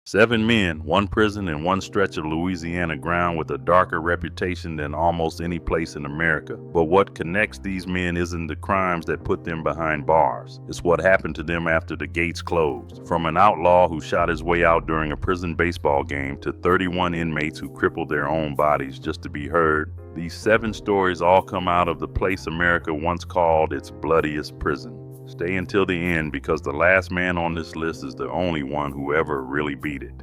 7 men, one prison, and one stretch of Louisiana ground with a darker reputation than almost any place in America. But what connects these men isn't the crimes that put them behind bars. It's what happened to them after the gates closed. From an outlaw who shot his way out during a prison baseball game to 31 inmates who crippled their own bodies just to be heard, these 7 stories all come out of the place America once called its bloodiest prison. Stay until the end, because the last man on this list is the only one who ever really beat it.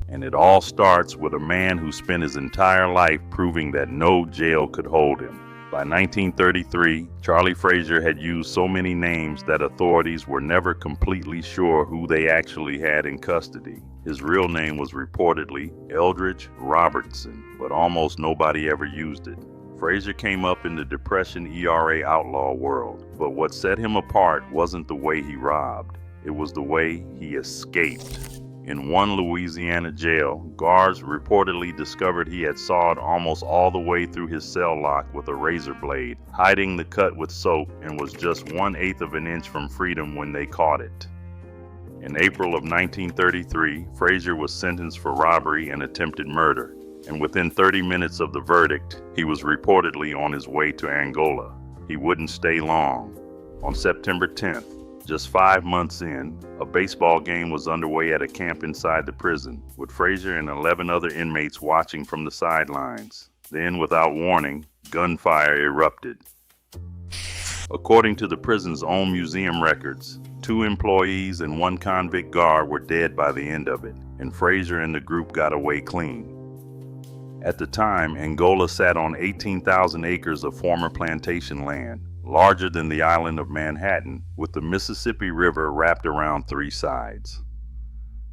And it all starts with a man who spent his entire life proving that no jail could hold him. By 1933, Charlie Frazier had used so many names that authorities were never completely sure who they actually had in custody. His real name was reportedly Eldridge Robertson, but almost nobody ever used it. Frazier came up in the Depression era outlaw world, but what set him apart wasn't the way he robbed, it was the way he escaped. In one Louisiana jail, guards reportedly discovered he had sawed almost all the way through his cell lock with a razor blade, hiding the cut with soap, and was just 1/8 of an inch from freedom when they caught it. In April of 1933, Frazier was sentenced for robbery and attempted murder, and within 30 minutes of the verdict, he was reportedly on his way to Angola. He wouldn't stay long. On September 10th, just 5 months in, a baseball game was underway at a camp inside the prison, with Frazier and 11 other inmates watching from the sidelines. Then, without warning, gunfire erupted. According to the prison's own museum records, 2 employees and 1 convict guard were dead by the end of it, and Frazier and the group got away clean. At the time, Angola sat on 18,000 acres of former plantation land, larger than the island of Manhattan, with the Mississippi River wrapped around 3 sides.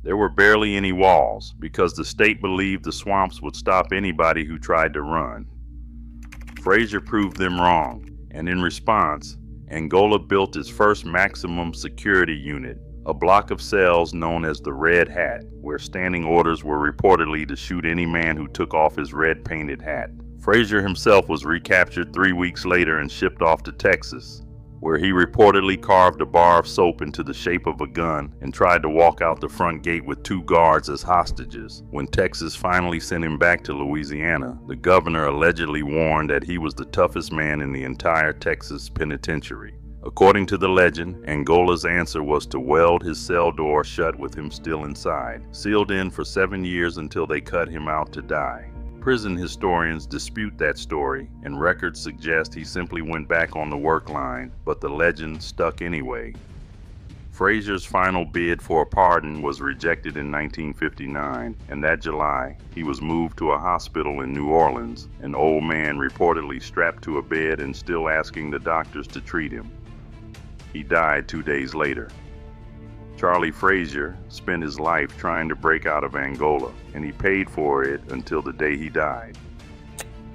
There were barely any walls, because the state believed the swamps would stop anybody who tried to run. Frazier proved them wrong, and in response, Angola built its first maximum security unit, a block of cells known as the Red Hat, where standing orders were reportedly to shoot any man who took off his red painted hat. Frazier himself was recaptured 3 weeks later and shipped off to Texas, where he reportedly carved a bar of soap into the shape of a gun and tried to walk out the front gate with 2 guards as hostages. When Texas finally sent him back to Louisiana, the governor allegedly warned that he was the toughest man in the entire Texas penitentiary. According to the legend, Angola's answer was to weld his cell door shut with him still inside, sealed in for 7 years until they cut him out to die. Prison historians dispute that story, and records suggest he simply went back on the work line, but the legend stuck anyway. Frazier's final bid for a pardon was rejected in 1959, and that July, he was moved to a hospital in New Orleans, an old man reportedly strapped to a bed and still asking the doctors to treat him. He died 2 days later. Charlie Frazier spent his life trying to break out of Angola, and he paid for it until the day he died.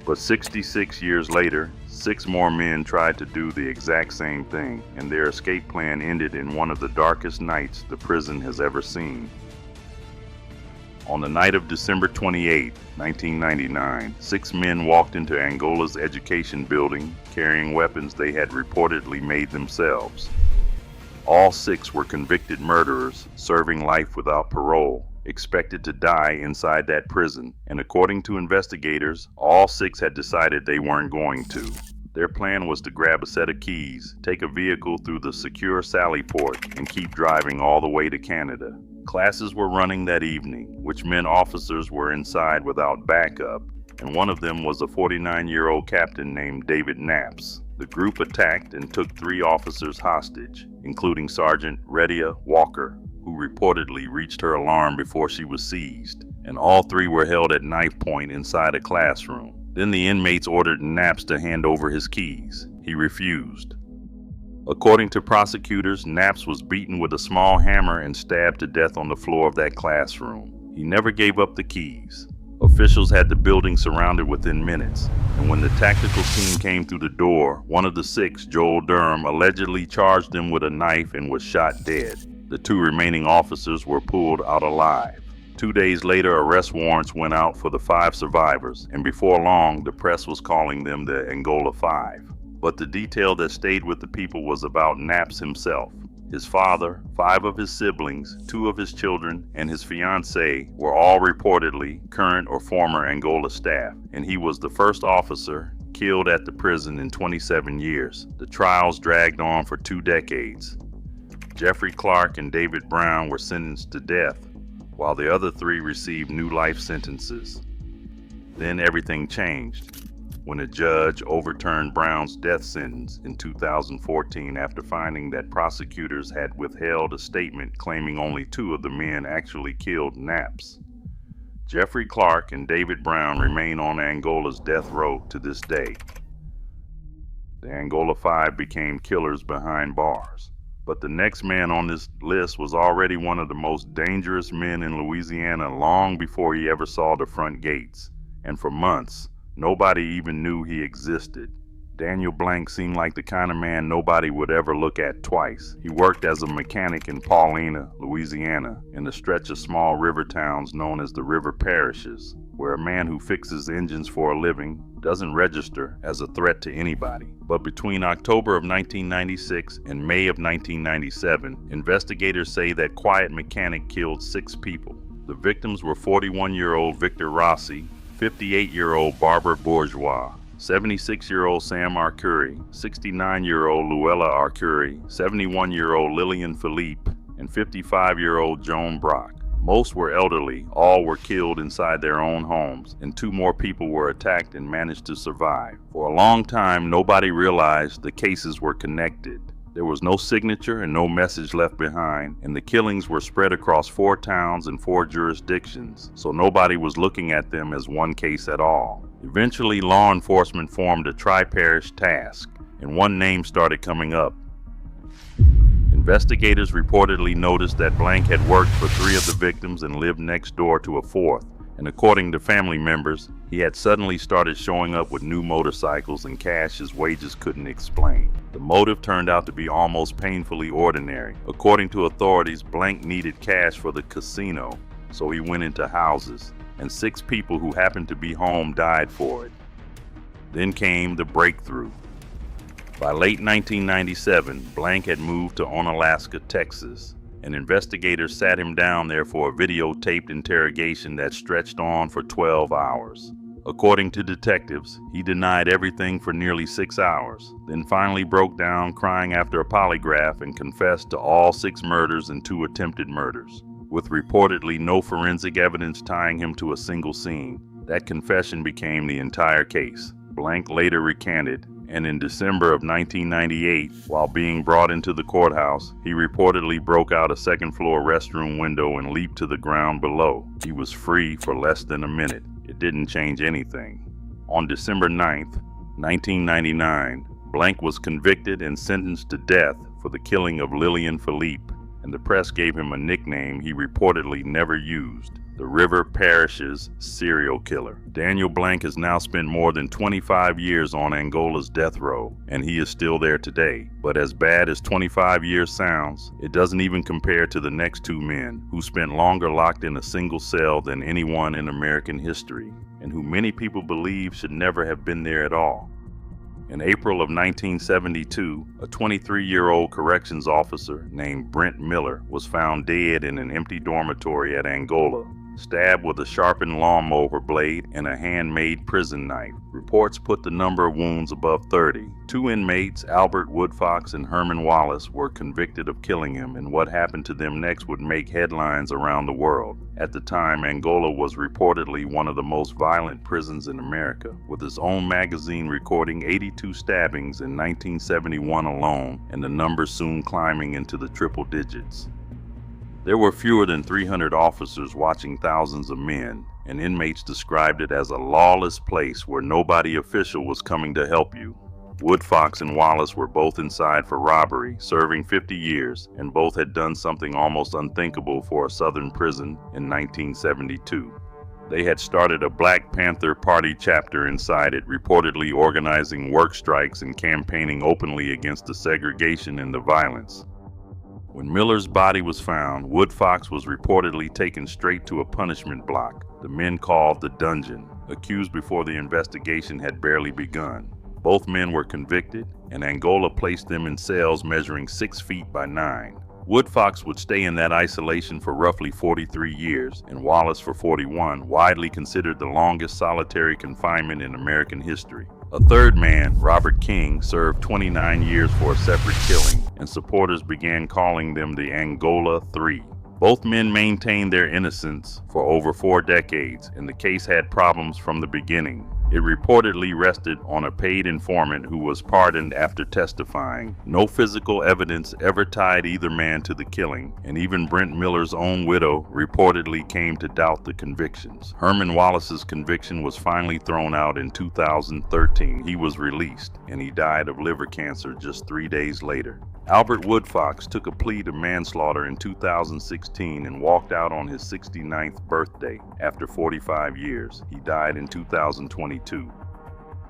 But 66 years later, 6 more men tried to do the exact same thing, and their escape plan ended in one of the darkest nights the prison has ever seen. On the night of December 28, 1999, 6 men walked into Angola's education building carrying weapons they had reportedly made themselves. All 6 were convicted murderers, serving life without parole, expected to die inside that prison, and according to investigators, all 6 had decided they weren't going to. Their plan was to grab a set of keys, take a vehicle through the secure Sally Port, and keep driving all the way to Canada. Classes were running that evening, which meant officers were inside without backup, and one of them was a 49-year-old captain named David Knaps. The group attacked and took 3 officers hostage, including Sergeant Redia Walker, who reportedly reached her alarm before she was seized, and all 3 were held at knife point inside a classroom. Then the inmates ordered Knaps to hand over his keys. He refused. According to prosecutors, Knaps was beaten with a small hammer and stabbed to death on the floor of that classroom. He never gave up the keys. Officials had the building surrounded within minutes, and when the tactical team came through the door, one of the 6, Joel Durham, allegedly charged them with a knife and was shot dead. The 2 remaining officers were pulled out alive. 2 days later, arrest warrants went out for the 5 survivors, and before long, the press was calling them the Angola 5. But the detail that stayed with the people was about Knaps himself. His father, 5 of his siblings, 2 of his children, and his fiancée were all reportedly current or former Angola staff, and he was the first officer killed at the prison in 27 years. The trials dragged on for 2 decades. Jeffrey Clark and David Brown were sentenced to death, while the other 3 received new life sentences. Then everything changed when a judge overturned Brown's death sentence in 2014 after finding that prosecutors had withheld a statement claiming only 2 of the men actually killed Naps. Jeffrey Clark and David Brown remain on Angola's death row to this day. The Angola 5 became killers behind bars. But the next man on this list was already one of the most dangerous men in Louisiana long before he ever saw the front gates. And for months, nobody even knew he existed. Daniel Blank seemed like the kind of man nobody would ever look at twice. He worked as a mechanic in Paulina, Louisiana, in a stretch of small river towns known as the River Parishes, where a man who fixes engines for a living doesn't register as a threat to anybody. But between October of 1996 and May of 1997, investigators say that quiet mechanic killed 6 people. The victims were 41-year-old Victor Rossi, 58-year-old Barbara Bourgeois, 76-year-old Sam Arcuri, 69-year-old Luella Arcuri, 71-year-old Lillian Philippe, and 55-year-old Joan Brock. Most were elderly, all were killed inside their own homes, and 2 more people were attacked and managed to survive. For a long time, nobody realized the cases were connected. There was no signature and no message left behind, and the killings were spread across 4 towns and 4 jurisdictions, so nobody was looking at them as one case at all. Eventually, law enforcement formed a tri-parish task, and one name started coming up. Investigators reportedly noticed that Blank had worked for 3 of the victims and lived next door to a 4th. And according to family members, he had suddenly started showing up with new motorcycles and cash his wages couldn't explain. The motive turned out to be almost painfully ordinary. According to authorities, Blank needed cash for the casino, so he went into houses, and 6 people who happened to be home died for it. Then came the breakthrough. By late 1997, Blank had moved to Onalaska, Texas, and investigators sat him down there for a videotaped interrogation that stretched on for 12 hours. According to detectives, he denied everything for nearly 6 hours, then finally broke down crying after a polygraph and confessed to all 6 murders and 2 attempted murders, with reportedly no forensic evidence tying him to a single scene. That confession became the entire case. Blank later recanted, and in December of 1998, while being brought into the courthouse, he reportedly broke out a second-floor restroom window and leaped to the ground below. He was free for less than a minute. It didn't change anything. On December 9th, 1999, Blank was convicted and sentenced to death for the killing of Lillian Philippe, and the press gave him a nickname he reportedly never used: the River Parishes serial killer. Daniel Blank has now spent more than 25 years on Angola's death row, and he is still there today. But as bad as 25 years sounds, it doesn't even compare to the next 2 men who spent longer locked in a single cell than anyone in American history, and who many people believe should never have been there at all. In April of 1972, a 23-year-old corrections officer named Brent Miller was found dead in an empty dormitory at Angola, stabbed with a sharpened lawnmower blade and a handmade prison knife. Reports put the number of wounds above 30. 2 inmates, Albert Woodfox and Herman Wallace, were convicted of killing him, and what happened to them next would make headlines around the world. At the time, Angola was reportedly one of the most violent prisons in America, with its own magazine recording 82 stabbings in 1971 alone, and the number soon climbing into the triple digits. There were fewer than 300 officers watching thousands of men, and inmates described it as a lawless place where nobody official was coming to help you. Woodfox and Wallace were both inside for robbery, serving 50 years, and both had done something almost unthinkable for a southern prison in 1972. They had started a Black Panther Party chapter inside it, reportedly organizing work strikes and campaigning openly against the segregation and the violence. When Miller's body was found, Woodfox was reportedly taken straight to a punishment block, the men called the dungeon, accused before the investigation had barely begun. Both men were convicted, and Angola placed them in cells measuring 6 feet by 9. Woodfox would stay in that isolation for roughly 43 years, and Wallace for 41, widely considered the longest solitary confinement in American history. A third man, Robert King, served 29 years for a separate killing, and supporters began calling them the Angola Three. Both men maintained their innocence for over 4 decades, and the case had problems from the beginning. It reportedly rested on a paid informant who was pardoned after testifying. No physical evidence ever tied either man to the killing, and even Brent Miller's own widow reportedly came to doubt the convictions. Herman Wallace's conviction was finally thrown out in 2013. He was released, and he died of liver cancer just 3 days later. Albert Woodfox took a plea to manslaughter in 2016 and walked out on his 69th birthday after 45 years. He died in 2022.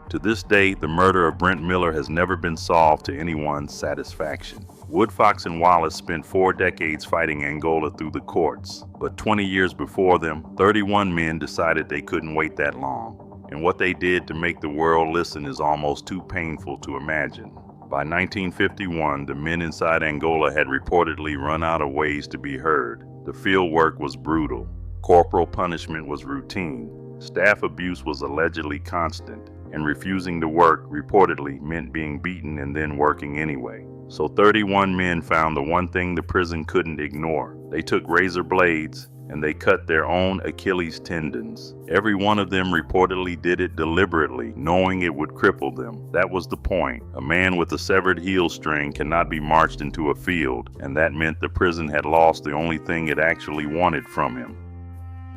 To this day, the murder of Brent Miller has never been solved to anyone's satisfaction. Woodfox and Wallace spent 4 decades fighting Angola through the courts, but 20 years before them, 31 men decided they couldn't wait that long. And what they did to make the world listen is almost too painful to imagine. By 1951, the men inside Angola had reportedly run out of ways to be heard. The field work was brutal. Corporal punishment was routine. Staff abuse was allegedly constant, and refusing to work reportedly meant being beaten and then working anyway. So 31 men found the one thing the prison couldn't ignore. They took razor blades and they cut their own Achilles tendons. Every one of them reportedly did it deliberately, knowing it would cripple them. That was the point. A man with a severed heel string cannot be marched into a field, and that meant the prison had lost the only thing it actually wanted from him.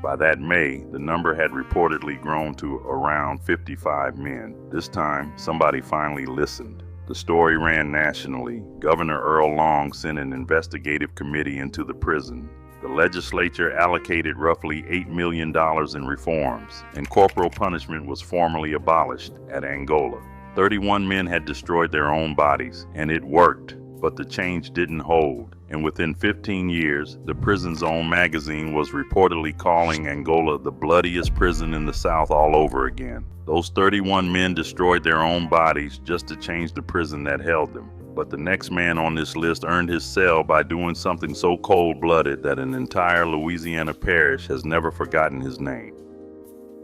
By that May, the number had reportedly grown to around 55 men. This time, somebody finally listened. The story ran nationally. Governor Earl Long sent an investigative committee into the prison. The legislature allocated roughly $8 million in reforms, and corporal punishment was formally abolished at Angola. 31 men had destroyed their own bodies, and it worked, but the change didn't hold. And within 15 years, the prison's own magazine was reportedly calling Angola the bloodiest prison in the South all over again. Those 31 men destroyed their own bodies just to change the prison that held them. But the next man on this list earned his cell by doing something so cold-blooded that an entire Louisiana parish has never forgotten his name.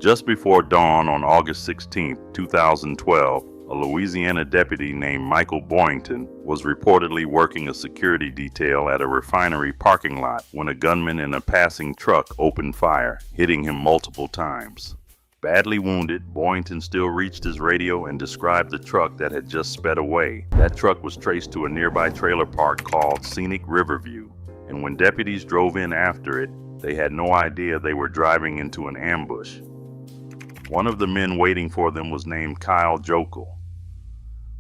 Just before dawn on August 16, 2012, a Louisiana deputy named Michael Boynton was reportedly working a security detail at a refinery parking lot when a gunman in a passing truck opened fire, hitting him multiple times. Badly wounded, Boynton still reached his radio and described the truck that had just sped away. That truck was traced to a nearby trailer park called Scenic Riverview, and when deputies drove in after it, they had no idea they were driving into an ambush. One of the men waiting for them was named Kyle Jokel.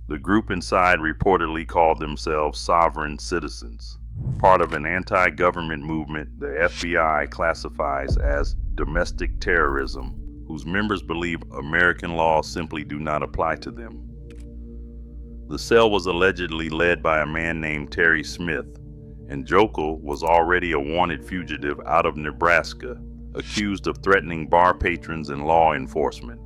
The group inside reportedly called themselves Sovereign Citizens, part of an anti-government movement the FBI classifies as domestic terrorism, whose members believe American laws simply do not apply to them. The cell was allegedly led by a man named Terry Smith, and Jokel was already a wanted fugitive out of Nebraska, accused of threatening bar patrons and law enforcement.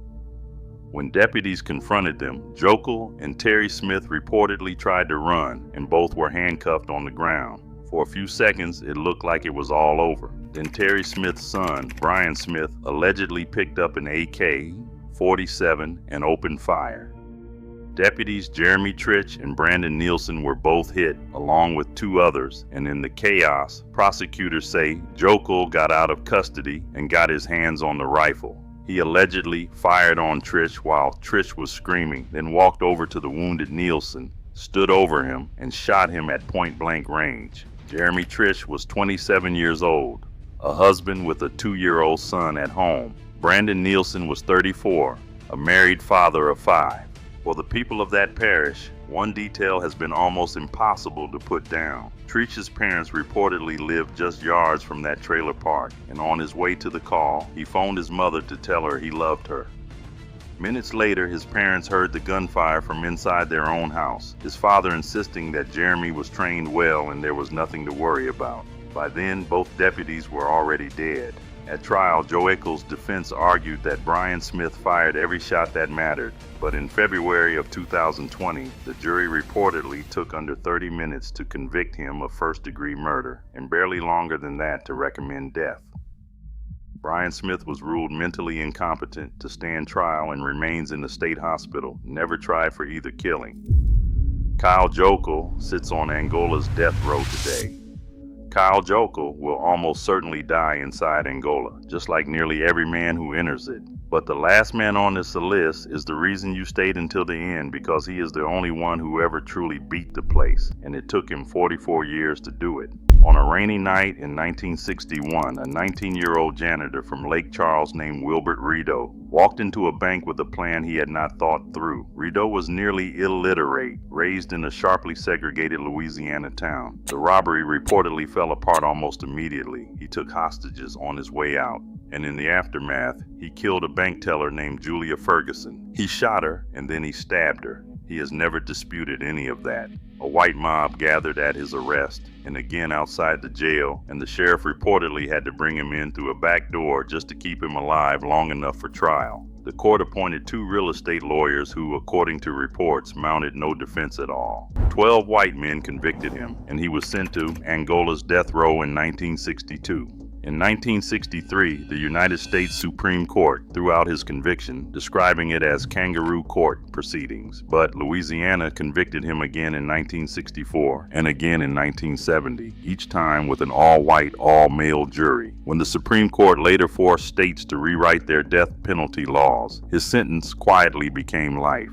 When deputies confronted them, Jokel and Terry Smith reportedly tried to run, and both were handcuffed on the ground. For a few seconds, it looked like it was all over. Then Terry Smith's son, Brian Smith, allegedly picked up an AK-47 and opened fire. Deputies Jeremy Trich and Brandon Nielsen were both hit, along with 2 others, and in the chaos, prosecutors say Jokel got out of custody and got his hands on the rifle. He allegedly fired on Trich while Trich was screaming, then walked over to the wounded Nielsen, stood over him, and shot him at point-blank range. Jeremy Trich was 27 years old, a husband with a 2-year-old son at home. Brandon Nielsen was 34, a married father of 5. For the people of that parish, one detail has been almost impossible to put down. Trich's parents reportedly lived just yards from that trailer park, and on his way to the call, he phoned his mother to tell her he loved her. Minutes later, his parents heard the gunfire from inside their own house, his father insisting that Jeremy was trained well and there was nothing to worry about. By then, both deputies were already dead. At trial, Joeckel's defense argued that Brian Smith fired every shot that mattered, but in February of 2020, the jury reportedly took under 30 minutes to convict him of first-degree murder, and barely longer than that to recommend death. Brian Smith was ruled mentally incompetent to stand trial and remains in the state hospital, never tried for either killing. Kyle Joeckel sits on Angola's death row today. Kyle Joeckel will almost certainly die inside Angola, just like nearly every man who enters it. But the last man on this list is the reason you stayed until the end, because he is the only one who ever truly beat the place, and it took him 44 years to do it. On a rainy night in 1961, a 19-year-old janitor from Lake Charles named Wilbert walked into a bank with a plan he had not thought through. Rideau was nearly illiterate, raised in a sharply segregated Louisiana town. The robbery reportedly fell apart almost immediately. He took hostages on his way out, and in the aftermath, he killed a bank teller named Julia Ferguson. He shot her, and then he stabbed her. He has never disputed any of that. A white mob gathered at his arrest, and again outside the jail, and the sheriff reportedly had to bring him in through a back door just to keep him alive long enough for trial. The court appointed 2 real estate lawyers who, according to reports, mounted no defense at all. 12 white men convicted him, and he was sent to Angola's death row in 1962. In 1963, the United States Supreme Court threw out his conviction, describing it as kangaroo court proceedings, but Louisiana convicted him again in 1964 and again in 1970, each time with an all-white, all-male jury. When the Supreme Court later forced states to rewrite their death penalty laws, his sentence quietly became life.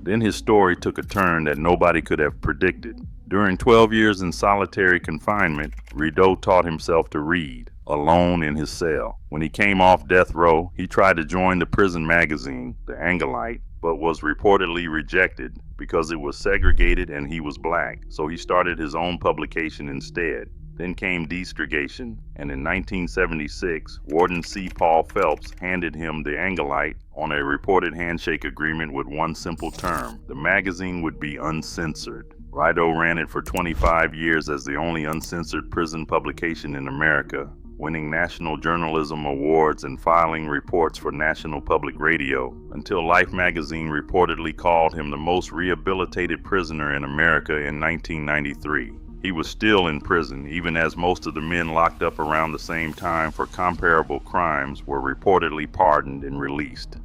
Then his story took a turn that nobody could have predicted. During 12 years in solitary confinement, Rideau taught himself to read, alone in his cell. When he came off death row, he tried to join the prison magazine, the Angolite, but was reportedly rejected because it was segregated and he was black, so he started his own publication instead. Then came desegregation, and in 1976, Warden C. Paul Phelps handed him the Angolite on a reported handshake agreement with one simple term: the magazine would be uncensored. Rideau ran it for 25 years as the only uncensored prison publication in America, winning national journalism awards and filing reports for National Public Radio, until Life magazine reportedly called him the most rehabilitated prisoner in America in 1993. He was still in prison, even as most of the men locked up around the same time for comparable crimes were reportedly pardoned and released.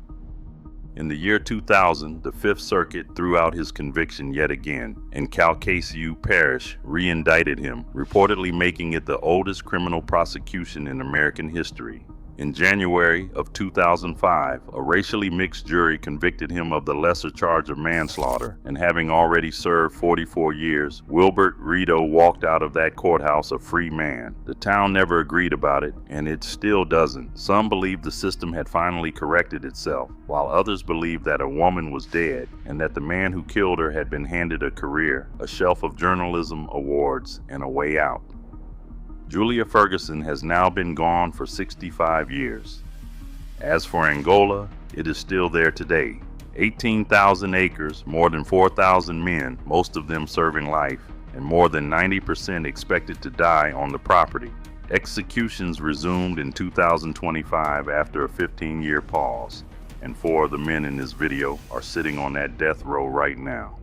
In the year 2000, the Fifth Circuit threw out his conviction yet again, and River Parishes re-indicted him, reportedly making it the oldest criminal prosecution in American history. In January of 2005, a racially mixed jury convicted him of the lesser charge of manslaughter, and having already served 44 years, Wilbert walked out of that courthouse a free man. The town never agreed about it, and it still doesn't. Some believe the system had finally corrected itself, while others believe that a woman was dead, and that the man who killed her had been handed a career, a shelf of journalism awards, and a way out. Julia Ferguson has now been gone for 65 years. As for Angola, it is still there today. 18,000 acres, more than 4,000 men, most of them serving life, and more than 90% expected to die on the property. Executions resumed in 2025 after a 15-year pause, and 4 of the men in this video are sitting on that death row right now.